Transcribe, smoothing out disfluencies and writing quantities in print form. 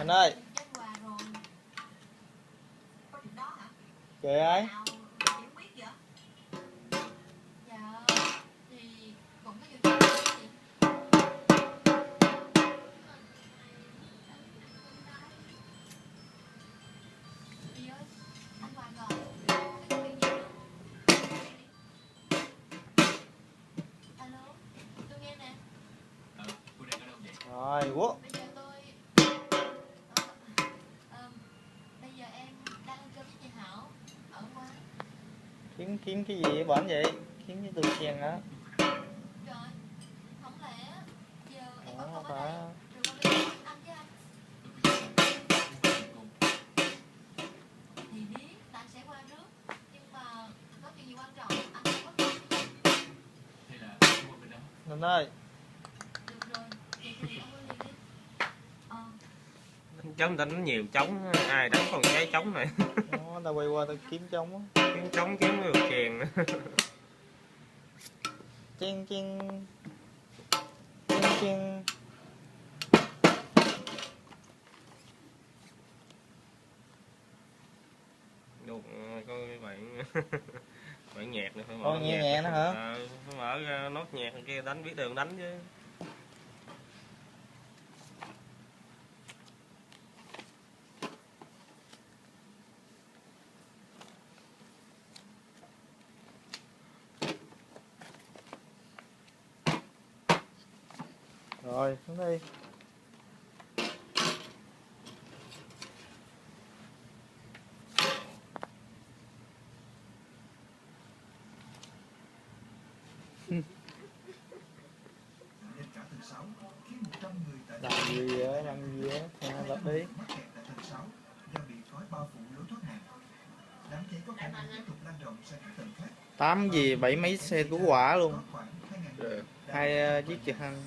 Anh ơi. Kệ ai? Rồi, quốc. Kiếm cái gì vậy bển vậy? Kiếm cái từ chèn đó. Đó phải. Anh ơi. Trống đánh nhiều trống, ai đánh còn cái trống này. Đó, tao quay qua tao kiếm trống á. Kiếm trống kiếm cái được chèn nữa. Chen chen. Chen chen. Được, có bạn bạn nhạc nữa phải mở. Còn nhẹ nữa hả? Phải mở ra nốt nhạc kia đánh biết đường đánh chứ. Rồi, xuống đi. Làm gì á, làm gì á, lật đi. Tám gì bảy mấy xe cứu hỏa luôn. Hai chiếc trực thăng.